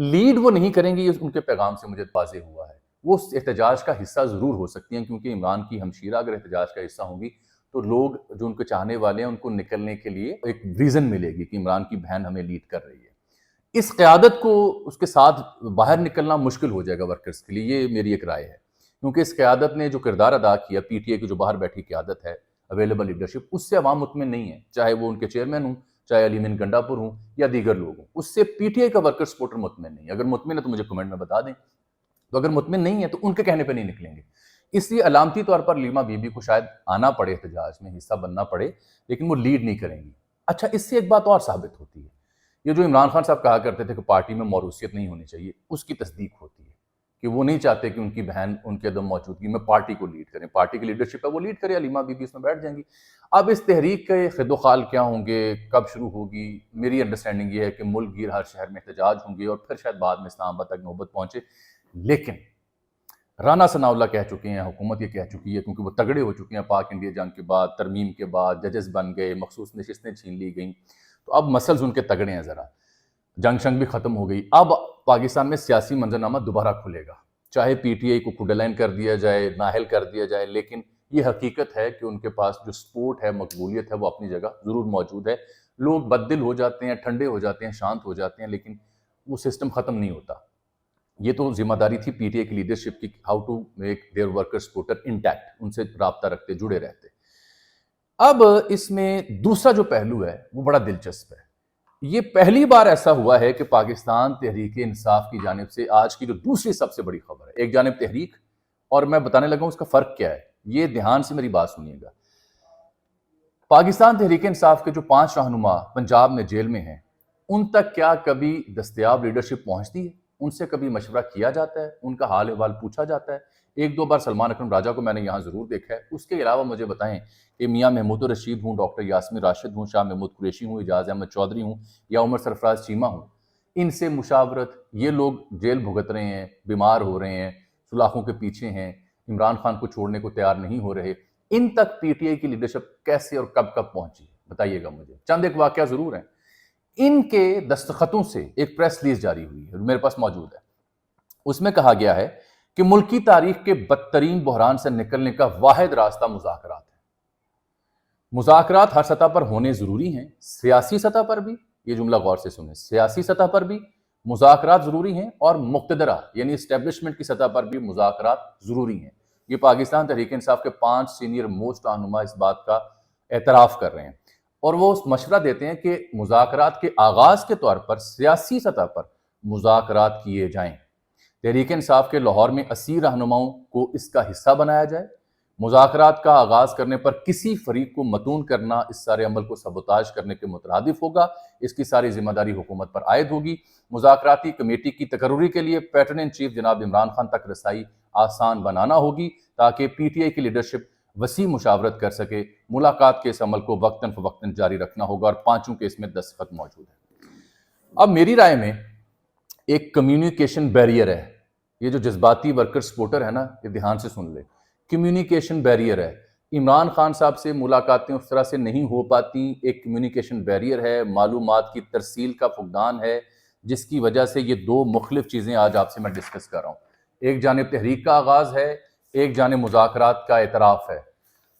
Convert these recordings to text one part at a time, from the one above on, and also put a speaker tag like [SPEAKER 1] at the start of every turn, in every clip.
[SPEAKER 1] Lead وہ نہیں کریں گی، یہ ان کے پیغام سے مجھے واضح ہوا ہے۔ وہ اس احتجاج کا حصہ ضرور ہو سکتی ہیں، کیونکہ عمران کی ہمشیرہ اگر احتجاج کا حصہ ہوں گی تو لوگ جو ان کے چاہنے والے ہیں ان کو نکلنے کے لیے ایک ریزن ملے گی کہ عمران کی بہن ہمیں لیڈ کر رہی ہے۔ اس قیادت کو اس کے ساتھ باہر نکلنا مشکل ہو جائے گا ورکرز کے لیے، یہ میری ایک رائے ہے، کیونکہ اس قیادت نے جو کردار ادا کیا، پی ٹی آئی کی جو باہر بیٹھی قیادت ہے، اویلیبل لیڈرشپ، اس سے عوام مطمئن نہیں ہے، چاہے وہ ان کے چیئرمین ہوں، چاہے علی مین گنڈا پور ہوں یا دیگر لوگ ہوں، اس سے پی ٹی آئی کا ورکر سپورٹر مطمئن نہیں ہے۔ اگر مطمئن ہے تو مجھے کمنٹ میں بتا دیں، تو اگر مطمئن نہیں ہے تو ان کے کہنے پہ نہیں نکلیں گے۔ اس لیے علامتی طور پر لیما بی بی کو شاید آنا پڑے احتجاج میں، حصہ بننا پڑے، لیکن وہ لیڈ نہیں کریں گی۔ اچھا، اس سے ایک بات اور ثابت ہوتی ہے، یہ جو عمران خان صاحب کہا کرتے تھے کہ پارٹی میں موروثیت نہیں ہونی چاہیے، اس کی تصدیق ہوتی ہے کہ وہ نہیں چاہتے کہ ان کی بہن ان کے عدم موجودگی میں پارٹی کو لیڈ کریں، پارٹی کی لیڈرشپ ہے وہ لیڈ کرے، علیمہ بی بی اس میں بیٹھ جائیں گی۔ اب اس تحریک کے خد و خال کیا ہوں گے، کب شروع ہوگی، میری انڈرسٹینڈنگ یہ ہے کہ ملک گیر ہر شہر میں احتجاج ہوں گے اور پھر شاید بعد میں اسلام آباد تک نوبت پہنچے۔ لیکن رانا ثناء اللہ کہہ چکے ہیں، حکومت یہ کہہ چکی ہے، کیونکہ وہ تگڑے ہو چکے ہیں پاک انڈیا جنگ کے بعد، ترمیم کے بعد، ججز بن گئے، مخصوص نشستیں چھین لی گئیں، تو اب مسلز ان کے تگڑے ہیں ذرا، جنگ شنگ بھی ختم ہو گئی۔ اب پاکستان میں سیاسی منظرنامہ دوبارہ کھلے گا، چاہے پی ٹی آئی کو کوڈلائن کر دیا جائے، نااہل کر دیا جائے، لیکن یہ حقیقت ہے کہ ان کے پاس جو سپورٹ ہے، مقبولیت ہے، وہ اپنی جگہ ضرور موجود ہے۔ لوگ بددل ہو جاتے ہیں، ٹھنڈے ہو جاتے ہیں، شانت ہو جاتے ہیں، لیکن وہ سسٹم ختم نہیں ہوتا۔ یہ تو ذمہ داری تھی پی ٹی آئی کی لیڈرشپ کی، how to make their worker supporter intact, ان سے رابطہ رکھتے، جڑے رہتے۔ اب اس میں دوسرا جو پہلو ہے وہ بڑا دلچسپ ہے۔ یہ پہلی بار ایسا ہوا ہے کہ پاکستان تحریک انصاف کی جانب سے آج کی جو دوسری سب سے بڑی خبر ہے، ایک جانب تحریک، اور میں بتانے لگا ہوں اس کا فرق کیا ہے، یہ دھیان سے میری بات سنیے گا۔ پاکستان تحریک انصاف کے جو 5 رہنما پنجاب میں جیل میں ہیں، ان تک کیا کبھی دستیاب لیڈرشپ پہنچتی ہے؟ ان سے کبھی مشورہ کیا جاتا ہے؟ ان کا حال احوال پوچھا جاتا ہے؟ ایک دو بار سلمان اکرم راجہ کو میں نے یہاں ضرور دیکھا ہے۔ اس کے علاوہ مجھے بتائیں کہ میاں محمود الرشید ہوں، ڈاکٹر یاسمین راشد ہوں، شاہ محمود قریشی ہوں، اعجاز احمد چودھری ہوں یا عمر سرفراز چیمہ ہوں، ان سے مشاورت، یہ لوگ جیل بھگت رہے ہیں، بیمار ہو رہے ہیں، سلاخوں کے پیچھے ہیں، عمران خان کو چھوڑنے کو تیار نہیں ہو رہے، ان تک پی ٹی آئی کی لیڈرشپ کیسے اور کب کب پہنچی؟ بتائیے گا مجھے۔ چند ایک واقعہ ضرور ہیں۔ ان کے دستخطوں سے ایک پریس ریلیز جاری ہوئی ہے، میرے پاس موجود ہے۔ اس میں کہا گیا ہے کہ ملکی تاریخ کے بدترین بحران سے نکلنے کا واحد راستہ مذاکرات ہے۔ مذاکرات ہر سطح پر ہونے ضروری ہیں، سیاسی سطح پر بھی، یہ جملہ غور سے سنیں، سیاسی سطح پر بھی مذاکرات ضروری ہیں، اور مقتدرہ یعنی اسٹیبلشمنٹ کی سطح پر بھی مذاکرات ضروری ہیں۔ یہ پاکستان تحریک انصاف کے 5 سینئر موسٹ رہنما اس بات کا اعتراف کر رہے ہیں، اور وہ مشورہ دیتے ہیں کہ مذاکرات کے آغاز کے طور پر سیاسی سطح پر مذاکرات کیے جائیں۔ تحریک انصاف کے لاہور میں 80 رہنماؤں کو اس کا حصہ بنایا جائے۔ مذاکرات کا آغاز کرنے پر کسی فریق کو متون کرنا اس سارے عمل کو سبوتاژ کرنے کے مترادف ہوگا، اس کی ساری ذمہ داری حکومت پر عائد ہوگی۔ مذاکراتی کمیٹی کی تقرری کے لیے پیٹرن ان چیف جناب عمران خان تک رسائی آسان بنانا ہوگی، تاکہ پی ٹی آئی کی لیڈرشپ وسیع مشاورت کر سکے۔ ملاقات کے اس عمل کو وقتاً فوقتاً جاری رکھنا ہوگا، اور 5 کے اس میں دستخط موجود ہیں۔ اب میری رائے میں ایک کمیونیکیشن بیریئر ہے، یہ جو جذباتی ورکر سپورٹر ہے نا، یہ دھیان سے سن لے، کمیونیکیشن بیریئر ہے۔ عمران خان صاحب سے ملاقاتیں اس طرح سے نہیں ہو پاتی، ایک کمیونیکیشن بیریئر ہے، معلومات کی ترسیل کا فقدان ہے، جس کی وجہ سے یہ 2 مختلف چیزیں آج آپ سے میں ڈسکس کر رہا ہوں۔ ایک جانب تحریک کا آغاز ہے، ایک جانب مذاکرات کا اعتراف ہے۔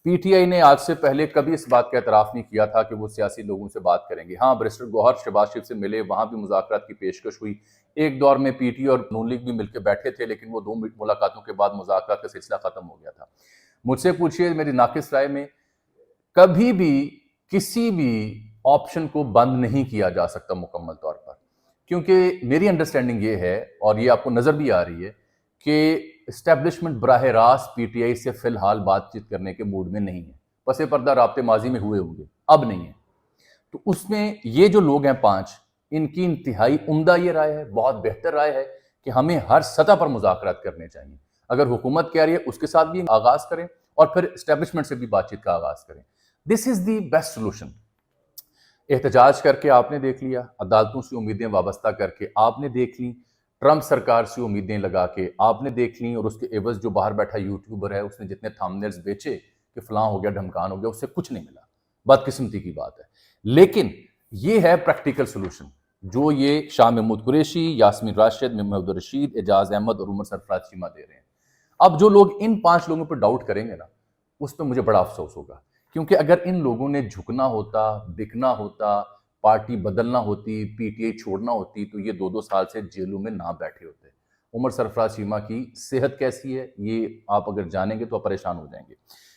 [SPEAKER 1] پی ٹی آئی نے آج سے پہلے کبھی اس بات کا اعتراف نہیں کیا تھا کہ وہ سیاسی لوگوں سے بات کریں گے۔ ہاں، بیرسٹر گوہر شہباز شریف سے ملے، وہاں بھی مذاکرات کی پیشکش ہوئی، ایک دور میں پی ٹی اور نون لیگ بھی مل کے بیٹھے تھے، لیکن وہ 2 ملاقاتوں کے بعد مذاکرات کا سلسلہ ختم ہو گیا تھا۔ مجھ سے پوچھئے، میری ناقص رائے میں کبھی بھی کسی بھی آپشن کو بند نہیں کیا جا سکتا مکمل طور پر، کیونکہ میری انڈرسٹینڈنگ یہ ہے، اور یہ آپ کو نظر بھی آ رہی ہے، کہ اسٹیبلشمنٹ براہ راست پی ٹی آئی سے فی الحال بات چیت کرنے کے موڈ میں نہیں ہے۔ پس پردہ رابطے ماضی میں ہوئے ہوں گے، اب نہیں ہے۔ تو اس میں یہ جو لوگ ہیں 5، ان کی انتہائی عمدہ یہ رائے ہے، بہت بہتر رائے ہے کہ ہمیں ہر سطح پر مذاکرات کرنے چاہیے۔ اگر حکومت کہہ رہی ہے اس کے ساتھ بھی آغاز کریں، اور پھر اسٹیبلشمنٹ سے بھی بات چیت کا آغاز کریں۔ دس از دی بیسٹ سولوشن۔ احتجاج کر کے آپ نے دیکھ لیا، عدالتوں سے امیدیں وابستہ کر کے آپ نے دیکھ لیں، ٹرمپ سرکار سے امیدیں لگا کے آپ نے دیکھ لیں، اور اس کے عوض جو باہر بیٹھا یوٹیوبر ہے، اس نے جتنے تھامبنیلز بیچے کہ فلاں ہو گیا، ڈھمکان ہو گیا، اس سے کچھ نہیں ملا، بدقسمتی کی بات ہے۔ لیکن یہ ہے پریکٹیکل سولوشن جو یہ شاہ محمود قریشی، یاسمین راشد، محمد رشید، اعجاز احمد اور عمر سرفراز چیمہ دے رہے ہیں۔ اب جو لوگ ان 5 لوگوں پر ڈاؤٹ کریں گے نا، اس پہ مجھے بڑا افسوس ہوگا، کیونکہ اگر ان لوگوں نے جھکنا ہوتا، بکنا ہوتا، پارٹی بدلنا ہوتی، پی ٹی آئی چھوڑنا ہوتی، تو یہ 2 سال سے جیلوں میں نہ بیٹھے ہوتے۔ عمر سرفراز چیمہ کی صحت کیسی ہے یہ آپ اگر جانیں گے تو آپ پریشان ہو جائیں گے۔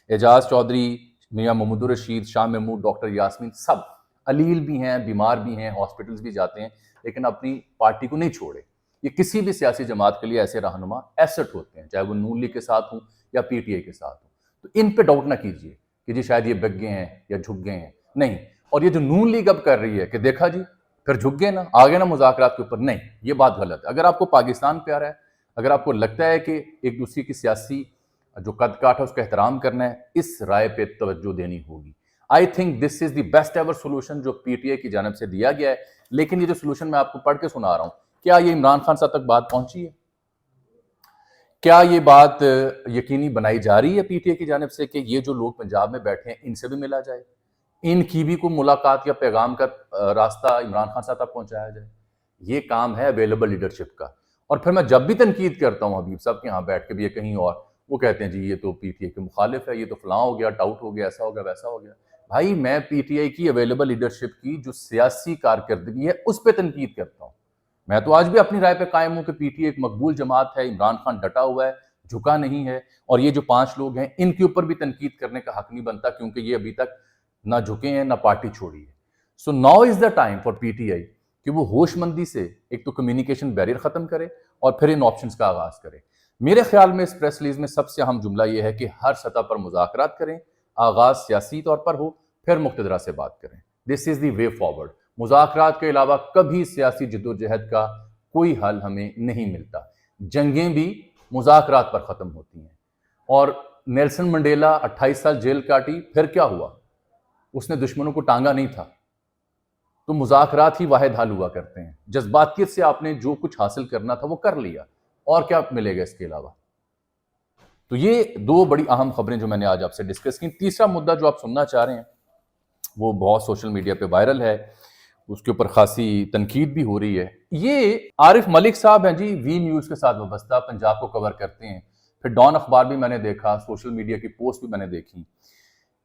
[SPEAKER 1] اعجاز چودھری، میاں محمد الرشید، شاہ محمود، ڈاکٹر یاسمین، سب علیل بھی ہیں، بیمار بھی ہیں، ہاسپٹلز بھی جاتے ہیں، لیکن اپنی پارٹی کو نہیں چھوڑے۔ یہ کسی بھی سیاسی جماعت کے لیے ایسے رہنما ایسٹ ہوتے ہیں، چاہے وہ نون لیگ کے ساتھ ہوں یا پی ٹی آئی کے ساتھ ہوں۔ تو ان پہ ڈاؤٹ نہ کیجئے کہ جی شاید یہ بک گئے ہیں یا جھک گئے ہیں، نہیں۔ اور یہ جو نون لیگ اب کر رہی ہے کہ دیکھا جی پھر جھک گئے نا، آگے نا مذاکرات کے اوپر، نہیں، یہ بات غلط ہے۔ اگر آپ کو پاکستان پیارا ہے، اگر آپ کو لگتا ہے کہ ایک دوسرے کی سیاسی جو قد کاٹ ہے اس کا احترام کرنا ہے، اس رائے پہ توجہ دینی ہوگی۔ I think this is the best ever solution جو پی ٹی آئی کی جانب سے دیا گیا ہے، لیکن یہ جو سولوشن میں آپ کو پڑھ کے سنا رہا ہوں، کیا یہ عمران خان صاحب تک بات پہنچی ہے؟ کیا یہ بات یقینی بنائی جا رہی ہے پی ٹی آئی کی جانب سے کہ یہ جو لوگ پنجاب میں بیٹھے ہیں ان سے بھی ملا جائے، ان کی بھی کوئی ملاقات یا پیغام کا راستہ عمران خان صاحب تک پہنچایا جائے؟ یہ کام ہے اویلیبل لیڈرشپ کا۔ اور پھر میں جب بھی تنقید کرتا ہوں حبیب صاحب کے یہاں بیٹھ کے بھی، یہ کہیں اور، وہ کہتے ہیں جی یہ تو پی ٹی آئی کے مخالف ہے، یہ تو فلاں ہو گیا، ٹاؤٹ ہو گیا، ایسا ہو گیا، ویسا ہو گیا۔ بھائی میں پی ٹی آئی کی اویلیبل لیڈرشپ کی جو سیاسی کارکردگی ہے اس پہ تنقید کرتا ہوں۔ میں تو آج بھی اپنی رائے پہ قائم ہوں کہ پی ٹی آئی ایک مقبول جماعت ہے، عمران خان ڈٹا ہوا ہے، جھکا نہیں ہے، اور یہ جو 5 لوگ ہیں ان کے اوپر بھی تنقید کرنے کا حق نہیں بنتا، کیونکہ یہ ابھی تک نہ جھکے ہیں نہ پارٹی چھوڑی ہے۔ So now is the time for P T I کہ وہ ہوش مندی سے ایک تو کمیونیکیشن بیریئر ختم کرے اور پھر ان آپشنز کا آغاز کرے۔ میرے خیال میں اس پریس ریلیز میں سب سے اہم جملہ یہ ہے کہ ہر سطح پر مذاکرات کریں، آغاز سیاسی طور پر ہو، پھر مقتدرہ سے بات کریں۔ دس از دی وے فارورڈ۔ مذاکرات کے علاوہ کبھی سیاسی جدوجہد کا کوئی حل ہمیں نہیں ملتا۔ جنگیں بھی مذاکرات پر ختم ہوتی ہیں۔ اور نیلسن منڈیلا 28 سال جیل کاٹی، پھر کیا ہوا؟ اس نے دشمنوں کو ٹانگا نہیں تھا۔ تو مذاکرات ہی واحد حل ہوا کرتے ہیں۔ جذباتیت سے آپ نے جو کچھ حاصل کرنا تھا وہ کر لیا، اور کیا ملے گا اس کے علاوہ؟ تو یہ 2 بڑی اہم خبریں جو میں نے آج آپ سے ڈسکس کی۔ تیسرا مدعا جو آپ سننا چاہ رہے ہیں وہ بہت سوشل میڈیا پہ وائرل ہے، اس کے اوپر خاصی تنقید بھی ہو رہی ہے۔ یہ عارف ملک صاحب ہیں جی، وی نیوز کے ساتھ وابستہ، پنجاب کو کور کرتے ہیں، پھر ڈان اخبار بھی میں نے دیکھا، سوشل میڈیا کی پوسٹ بھی میں نے دیکھی۔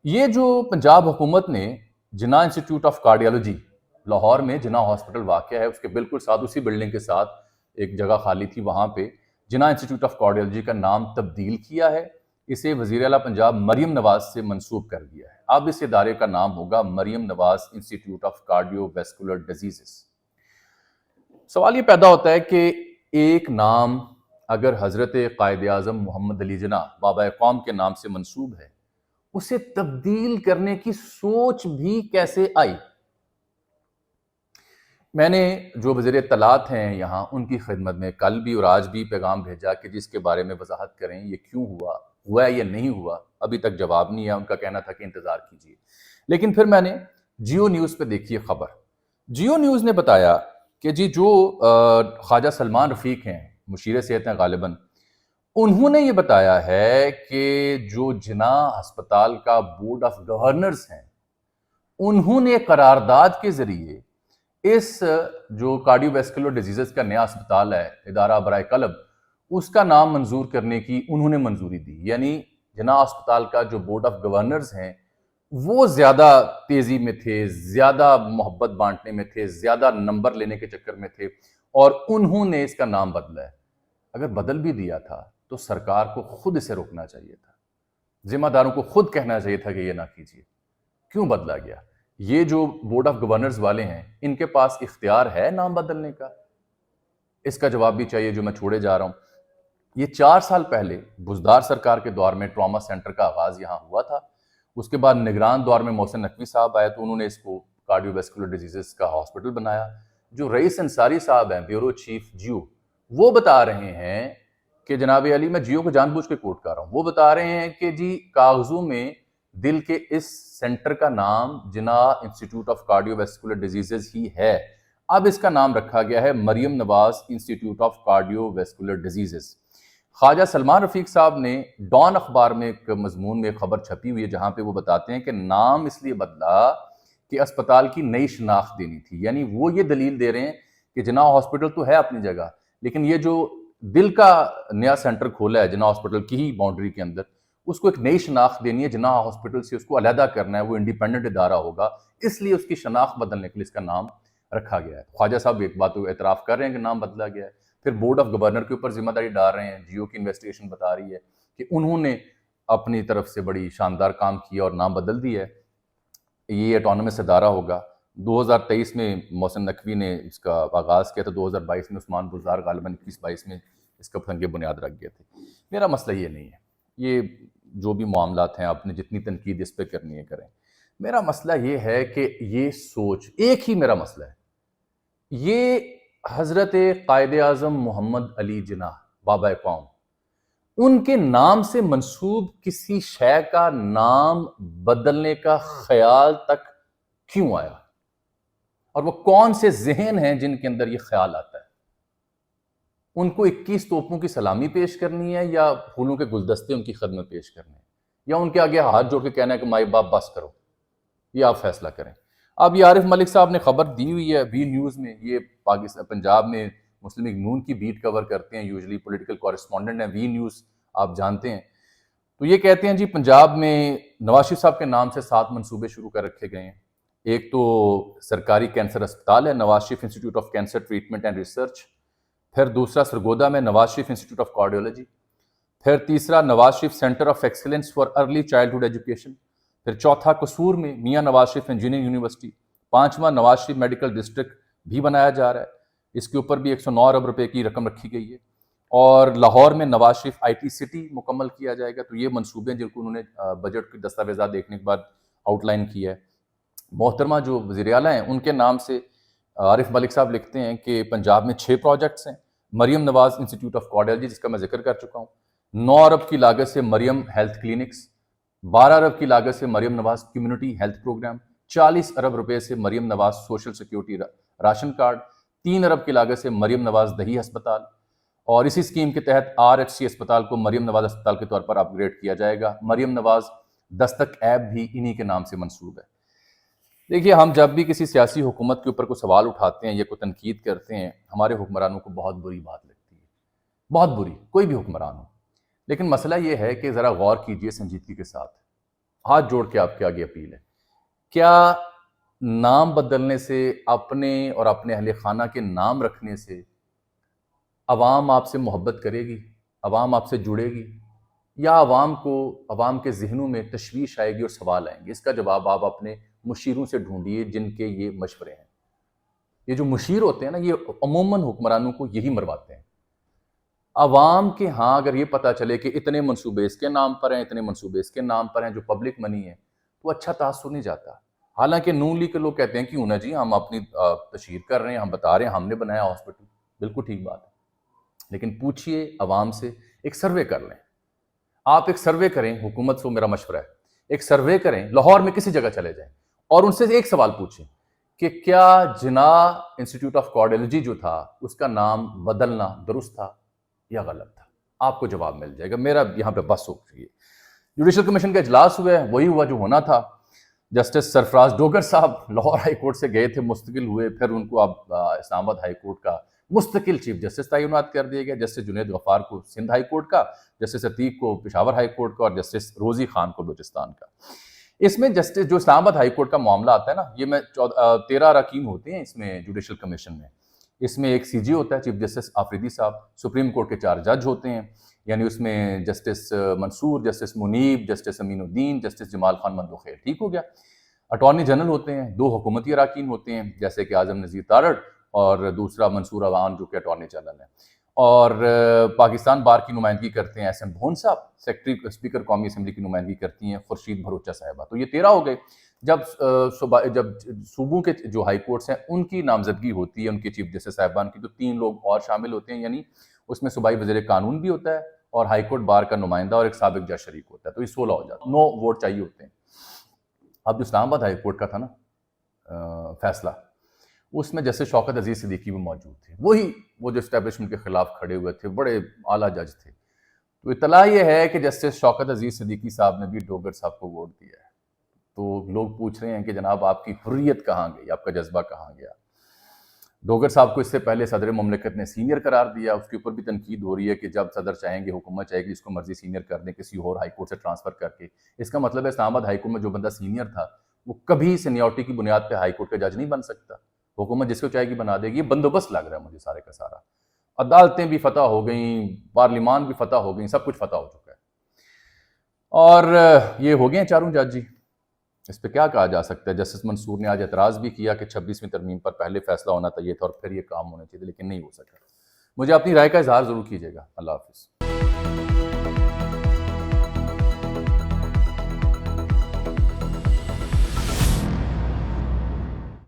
[SPEAKER 1] یہ جو پنجاب حکومت نے جناح انسٹیٹیوٹ آف کارڈیالوجی، لاہور میں جناح ہاسپٹل واقع ہے، اس کے بالکل ساتھ اسی بلڈنگ کے ساتھ ایک جگہ خالی تھی، وہاں پہ جناح انسٹیٹیوٹ آف کارڈیالوجی کا نام تبدیل کیا ہے، اسے وزیر اعلیٰ پنجاب مریم نواز سے منسوب کر دیا ہے۔ اب اس ادارے کا نام ہوگا Maryam Nawaz institute of cardio vascular Diseases. سوال یہ پیدا ہوتا ہے کہ ایک نام اگر حضرت قائد اعظم محمد علی جناح بابا قوم کے نام سے منسوب ہے، اسے تبدیل کرنے کی سوچ بھی کیسے آئی؟ میں نے جو وزیر اطلاعات ہیں یہاں ان کی خدمت میں کل بھی اور آج بھی پیغام بھیجا کہ جس کے بارے میں وضاحت کریں، یہ کیوں ہوا ہے یا نہیں ہوا، ابھی تک جواب نہیں ہے۔ ان کا کہنا تھا کہ انتظار کیجیے، لیکن پھر میں نے جیو نیوز پہ دیکھی ہے خبر۔ جیو نیوز نے بتایا کہ جی جو خواجہ سلمان رفیق ہیں، مشیر صحت ہیں غالباً، انہوں نے یہ بتایا ہے کہ جو جناح ہسپتال کا بورڈ آف گورنرز ہیں، انہوں نے قرارداد کے ذریعے اس جو کارڈیو ویسکولر ڈیزیزز کا نیا ہسپتال ہے، ادارہ برائے قلب، اس کا نام منظور کرنے کی انہوں نے منظوری دی۔ یعنی جناح ہسپتال کا جو بورڈ آف گورنرز ہیں وہ زیادہ تیزی میں تھے، زیادہ محبت بانٹنے میں تھے، زیادہ نمبر لینے کے چکر میں تھے، اور انہوں نے اس کا نام بدلا ہے۔ اگر بدل بھی دیا تھا تو سرکار کو خود اسے روکنا چاہیے تھا، ذمہ داروں کو خود کہنا چاہیے تھا کہ یہ نہ کیجیے۔ کیوں بدلا گیا؟ یہ جو بورڈ آف گورنرز والے ہیں ان کے پاس اختیار ہے نام بدلنے کا؟ اس کا جواب بھی چاہیے جو میں چھوڑے جا رہا ہوں۔ یہ 4 سال پہلے بزدار سرکار کے دور میں ٹراما سینٹر کا آغاز یہاں ہوا تھا، اس کے بعد نگران دور میں محسن نقوی صاحب آئے تو انہوں نے اس کو کارڈیو ویسکولر ڈیزیزز کا ہاسپٹل بنایا۔ جو رئیس انصاری صاحب ہیں، بیورو چیف جیو، وہ بتا رہے ہیں کہ جناب علی، میں جیو کو جان بوجھ کے کوٹ کر رہا ہوں، وہ بتا رہے ہیں کہ جی کاغذوں میں دل کے اس سینٹر کا نام Jinnah institute of cardio vascular diseases ہی ہے، اب اس کا نام رکھا گیا ہے Maryam Nawaz institute of cardio vascular diseases. Khawaja Salman Rafique sahab نے ڈان اخبار میں ایک مضمون میں خبر چھپی ہوئی ہے جہاں پہ وہ بتاتے ہیں کہ نام اس لیے بدلا کہ اسپتال کی نئی شناخت دینی تھی. یعنی وہ یہ دلیل دے رہے ہیں کہ جناح ہاسپٹل تو ہے اپنی جگہ، لیکن یہ جو دل کا نیا سینٹر کھولا ہے جناح ہاسپٹل کی ہی باؤنڈری کے اندر، اس کو ایک نئی شناخت دینی ہے، جناح ہاسپٹل سے اس کو علیحدہ کرنا ہے، وہ انڈیپینڈنٹ ادارہ ہوگا، اس لیے اس کی شناخت بدلنے کے لیے اس کا نام رکھا گیا ہے. خواجہ صاحب ایک بات اعتراف کر رہے ہیں کہ نام بدلا گیا ہے، پھر بورڈ آف گورنر کے اوپر ذمہ داری ڈال رہے ہیں. جیو کی انویسٹیگیشن بتا رہی ہے کہ انہوں نے اپنی طرف سے بڑی شاندار کام کیا اور نام بدل دیا ہے. یہ اٹانومس ادارہ ہوگا. 2023 میں محسن نقوی نے اس کا آغاز کیا تھا، 2022 میں عثمان بزدار غالباً 21-22 میں اس کا سنگ بنیاد رکھ گئے تھے. میرا مسئلہ یہ نہیں ہے، یہ جو بھی معاملات ہیں آپ نے جتنی تنقید اس پہ کرنی ہے کریں. میرا مسئلہ یہ ہے کہ یہ سوچ، ایک ہی میرا مسئلہ ہے، یہ حضرت قائد اعظم محمد علی جناح بابا قوم، ان کے نام سے منسوب کسی شے کا نام بدلنے کا خیال تک کیوں آیا، اور وہ کون سے ذہن ہیں جن کے اندر یہ خیال آتا ہے. ان کو 21 توپوں کی سلامی پیش کرنی ہے یا پھولوں کے گلدستے ان کی خدمت پیش کرنے ہیں، یا ان کے آگے ہاتھ جوڑ کے کہنا ہے کہ مائی باپ بس کرو؟ یہ آپ فیصلہ کریں. اب یہ عارف ملک صاحب نے خبر دی ہوئی ہے وی نیوز میں، یہ پاکستان پنجاب میں مسلم لیگ نون کی بیٹ کور کرتے ہیں، یوزلی پولیٹیکل کورسپونڈنٹ ہیں وی نیوز، آپ جانتے ہیں. تو یہ کہتے ہیں جی پنجاب میں نواز شریف صاحب کے نام سے 7 منصوبے شروع کر رکھے گئے ہیں. ایک تو سرکاری کینسر اسپتال ہے، Nawaz Sharif institute of cancer treatment and research. پھر دوسرا سرگودا میں Nawaz Sharif institute of cardiology. پھر تیسرا Nawaz Sharif centre of excellence for early childhood education. پھر چوتھا قصور میں میاں نواز شریف انجینئرنگ یونیورسٹی. 5واں نواز شریف میڈیکل ڈسٹرکٹ بھی بنایا جا رہا ہے، اس کے اوپر بھی 109 ارب روپے کی رقم رکھی گئی ہے. اور لاہور میں نواز شریف آئی ٹی سٹی مکمل کیا جائے گا. تو یہ منصوبے ہیں جن کو انہوں نے بجٹ کی دستاویزات دیکھنے کے بعد آؤٹ لائن کیا ہے. محترمہ جو وزیر اعلیٰ ہیں ان کے نام سے عارف ملک صاحب لکھتے ہیں کہ پنجاب میں 6 پروجیکٹس ہیں. مریم نواز انسٹیٹیوٹ آف کارڈیولوجی جس کا میں ذکر کر چکا ہوں، 9 ارب کی لاگت سے مریم ہیلتھ کلینکس، 12 ارب کی لاگت سے Maryam Nawaz community health programme, 40 ارب روپے سے Maryam Nawaz social security ration card, 3 ارب کی لاگت سے مریم نواز دہی ہسپتال، اور اسی اسکیم کے تحت RHC اسپتال کو مریم نواز اسپتال کے طور پر اپ گریڈ کیا جائے گا. مریم نواز دستک ایپ بھی انہی کے نام سے منسوب ہے. دیکھیے ہم جب بھی کسی سیاسی حکومت کے اوپر کوئی سوال اٹھاتے ہیں یا کوئی تنقید کرتے ہیں، ہمارے حکمرانوں کو بہت بری بات لگتی ہے، بہت بری، کوئی بھی حکمران ہو. لیکن مسئلہ یہ ہے کہ ذرا غور کیجئے سنجیدگی کے ساتھ. ہاتھ جوڑ کے آپ کے آگے اپیل ہے، کیا نام بدلنے سے، اپنے اور اپنے اہل خانہ کے نام رکھنے سے عوام آپ سے محبت کرے گی، عوام آپ سے جڑے گی، یا عوام کے ذہنوں میں تشویش آئے گی اور سوال آئیں گے؟ اس کا جواب آپ اپنے مشیروں سے ڈھونڈیے جن کے یہ مشورے ہیں. یہ جو مشیر ہوتے ہیں نا، یہ عموماً حکمرانوں کو یہی مرواتے ہیں. عوام کے ہاں اگر یہ پتہ چلے کہ اتنے منصوبے اس کے نام پر ہیں، اتنے منصوبے اس کے نام پر ہیں جو پبلک منی ہے، تو اچھا تاثر نہیں جاتا. حالانکہ نون لیگ کے لوگ کہتے ہیں کیوں نہ جی، ہم اپنی تشہیر کر رہے ہیں، ہم بتا رہے ہیں ہم نے بنایا ہاسپٹل، بالکل ٹھیک بات ہے. لیکن پوچھئے عوام سے، ایک سروے کر لیں. آپ ایک سروے کریں، حکومت سے میرا مشورہ ہے، ایک سروے کریں، لاہور میں کسی جگہ چلے جائیں اور ان سے ایک سوال پوچھیں کہ کیا جناح انسٹیٹیوٹ آف کارڈیولوجی جو تھا اس کا نام بدلنا درست تھا یا غلط تھا؟ آپ کو جواب مل جائے گا. میرا یہاں پہ بس ہو گئی. جوڈیشل کمیشن کا اجلاس ہوا ہے، وہی ہوا جو ہونا تھا. جسٹس سرفراز ڈوگر صاحب لاہور ہائی کورٹ سے گئے تھے، مستقل ہوئے، پھر ان کو اب اسلام آباد ہائی کورٹ کا مستقل چیف جسٹس تعینات کر دیا گیا. جسٹس جنید غفار کو سندھ ہائی کورٹ کا، جسٹس عتیق کو پشاور ہائی کورٹ کا، اور جسٹس روزی خان کو بلوچستان کا. اس میں جسٹس جو اسلام آباد ہائی کورٹ کا معاملہ آتا ہے نا، یہ میں 13 اراکین ہوتے ہیں اس میں جوڈیشل کمیشن میں. اس میں ایک CJ ہوتا ہے چیف جسٹس آفریدی صاحب، سپریم کورٹ کے 4 جج ہوتے ہیں، یعنی اس میں جسٹس منصور، جسٹس منیب، جسٹس امین الدین، جسٹس جمال خان مندوخیل، ٹھیک ہو گیا. اٹارنی جنرل ہوتے ہیں، 2 حکومتی اراکین ہوتے ہیں جیسے کہ اعظم نذیر تارڑ اور دوسرا منصور اوان جو کہ اٹارنی جنرل ہیں. اور پاکستان بار کی نمائندگی کرتے ہیں SM بھون صاحب، سیکرٹری اسپیکر قومی اسمبلی کی نمائندگی کرتی ہیں خورشید بھروچہ صاحبہ. تو یہ 13 ہو گئے. جب صوبوں کے جو ہائی کورٹس ہیں ان کی نامزدگی ہوتی ہے ان کے چیف جسٹس صاحبان کی، تو 3 لوگ اور شامل ہوتے ہیں، یعنی اس میں صوبائی وزیر قانون بھی ہوتا ہے اور ہائی کورٹ بار کا نمائندہ اور ایک سابق جج شریک ہوتا ہے. تو یہ 16 ہو جاتا ہے، 9 ووٹ چاہیے ہوتے ہیں. اب جو اسلام آباد ہائی کورٹ کا تھا نا فیصلہ، اس میں جسٹس شوکت عزیز صدیقی بھی موجود تھے، وہ جو اسٹیبلشمنٹ کے خلاف کھڑے ہوئے تھے، بڑے اعلیٰ جج تھے. تو اطلاع یہ ہے کہ جسٹس شوکت عزیز صدیقی صاحب نے بھی ڈوگر صاحب کو ووٹ دیا ہے. تو لوگ پوچھ رہے ہیں کہ جناب آپ کی حریت کہاں گئی، آپ کا جذبہ کہاں گیا؟ ڈوگر صاحب کو اس سے پہلے صدر مملکت نے سینئر قرار دیا، اس کے اوپر بھی تنقید ہو رہی ہے کہ جب صدر چاہیں گے، حکومت چاہے گی، جس کو مرضی سینئر کر دیں کسی اور ہائی کورٹ سے ٹرانسفر کر کے۔ اس کا مطلب ہے اسلام آباد ہائی کورٹ میں جو بندہ سینئر تھا وہ کبھی سینیورٹی کی بنیاد پہ ہائی کورٹ کا جج نہیں بن سکتا، حکومت جس کو چاہے گی بنا دے گی۔ یہ بندوبست لگ رہا ہے مجھے سارے کا سارا، عدالتیں بھی فتح ہو گئیں، پارلیمان بھی فتح ہو گئیں، سب کچھ فتح ہو چکا ہے، اور یہ ہو گئے ہیں چاروں جج جی۔ اس پہ کیا کہا جا سکتا ہے؟ جسٹس منصور نے آج اعتراض بھی کیا کہ 26ویں ترمیم پر پہلے فیصلہ ہونا چاہیے تھا اور پھر یہ کام ہونے چاہیے، لیکن نہیں ہو سکا۔ مجھے اپنی رائے کا اظہار ضرور کیجیے گا۔ اللہ حافظ۔